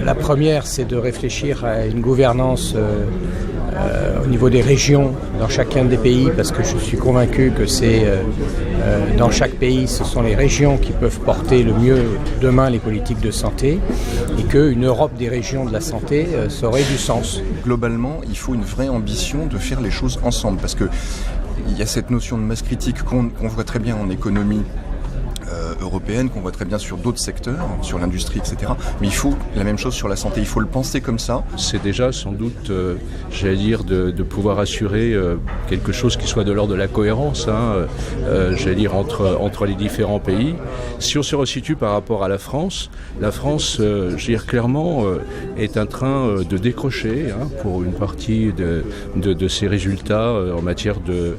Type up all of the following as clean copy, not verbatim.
La première, c'est de réfléchir à une gouvernance au niveau des régions dans chacun des pays, parce que je suis convaincu que c'est dans chaque pays, ce sont les régions qui peuvent porter le mieux demain les politiques de santé, et qu'une Europe des régions de la santé, ça aurait du sens. Globalement, il faut une vraie ambition de faire les choses ensemble, parce que il y a cette notion de masse critique qu'on voit très bien en économie européenne, qu'on voit très bien sur d'autres secteurs, sur l'industrie, etc. Mais il faut la même chose sur la santé, il faut le penser comme ça. C'est déjà sans doute, de pouvoir assurer quelque chose qui soit de l'ordre de la cohérence, entre les différents pays. Si on se resitue par rapport à la France, clairement, est en train de décrocher pour une partie de ses résultats en matière de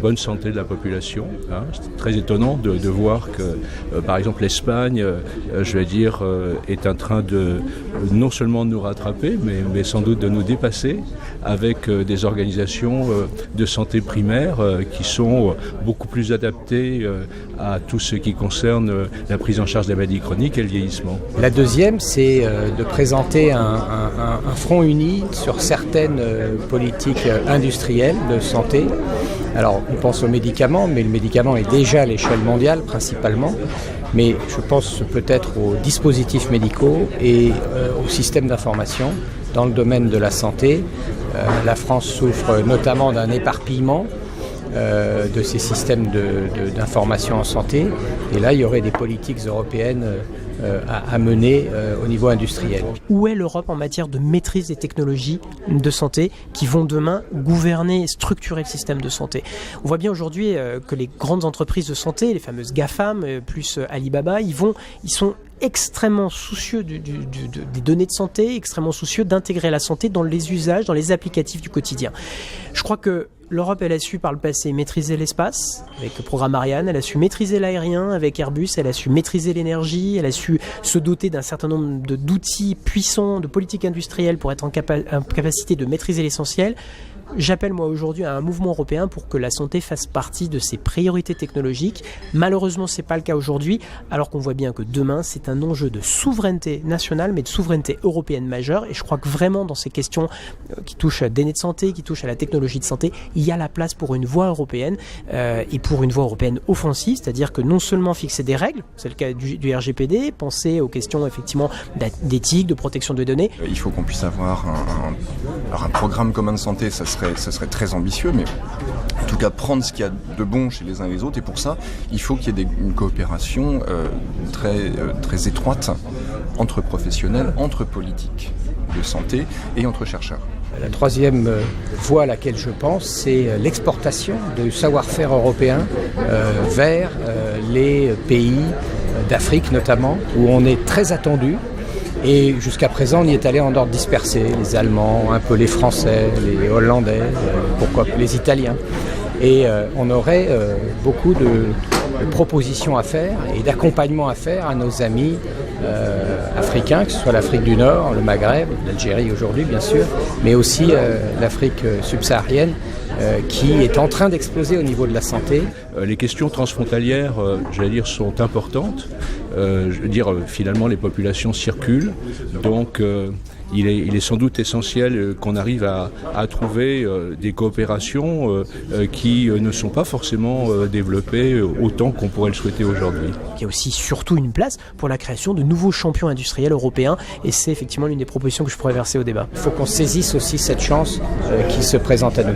bonne santé de la population. C'est très étonnant de voir que, par exemple, l'Espagne, est en train de non seulement de nous rattraper, mais sans doute de nous dépasser avec des organisations de santé primaire qui sont beaucoup plus adaptées à tout ce qui concerne la prise en charge des maladies chroniques et le vieillissement. La deuxième, c'est de présenter un front uni sur certaines politiques industrielles de santé. Alors, on pense aux médicaments, mais le médicament est déjà à l'échelle mondiale principalement. Mais je pense peut-être aux dispositifs médicaux et au système d'information dans le domaine de la santé. La France souffre notamment d'un éparpillement de ces systèmes d'information en santé. Et là, il y aurait des politiques européennes à mener au niveau industriel. Où est l'Europe en matière de maîtrise des technologies de santé qui vont demain gouverner et structurer le système de santé? On voit bien aujourd'hui que les grandes entreprises de santé, les fameuses GAFAM, plus Alibaba, ils sont extrêmement soucieux des données de santé, extrêmement soucieux d'intégrer la santé dans les usages, dans les applicatifs du quotidien. Je crois que l'Europe, elle a su par le passé maîtriser l'espace avec le programme Ariane, elle a su maîtriser l'aérien avec Airbus, elle a su maîtriser l'énergie, elle a su se doter d'un certain nombre d'outils puissants, de politiques industrielles pour être en capacité de maîtriser l'essentiel. J'appelle moi aujourd'hui à un mouvement européen pour que la santé fasse partie de ses priorités technologiques. Malheureusement, ce n'est pas le cas aujourd'hui, alors qu'on voit bien que demain, c'est un enjeu de souveraineté nationale, mais de souveraineté européenne majeure. Et je crois que vraiment, dans ces questions qui touchent à des données de santé, qui touchent à la technologie de santé, il y a la place pour une voie européenne et pour une voie européenne offensive, c'est-à-dire que non seulement fixer des règles, c'est le cas du RGPD, penser aux questions effectivement d'éthique, de protection des données. Il faut qu'on puisse avoir un programme commun de santé, ça serait très ambitieux, mais en tout cas prendre ce qu'il y a de bon chez les uns et les autres, et pour ça, il faut qu'il y ait une coopération très étroite entre professionnels, entre politiques de santé et entre chercheurs. La troisième voie à laquelle je pense, c'est l'exportation du savoir-faire européen vers les pays d'Afrique notamment, où on est très attendu. Et jusqu'à présent, on y est allé en ordre dispersé, les Allemands, un peu les Français, les Hollandais, pourquoi les Italiens. Et on aurait beaucoup de propositions à faire et d'accompagnement à faire à nos amis africains, que ce soit l'Afrique du Nord, le Maghreb, l'Algérie aujourd'hui bien sûr, mais aussi l'Afrique subsaharienne, qui est en train d'exploser au niveau de la santé. Les questions transfrontalières, sont importantes. Finalement, les populations circulent, donc il est sans doute essentiel qu'on arrive à trouver des coopérations qui ne sont pas forcément développées autant qu'on pourrait le souhaiter aujourd'hui. Il y a aussi surtout une place pour la création de nouveaux champions industriels européens, et c'est effectivement l'une des propositions que je pourrais verser au débat. Il faut qu'on saisisse aussi cette chance qui se présente à nous.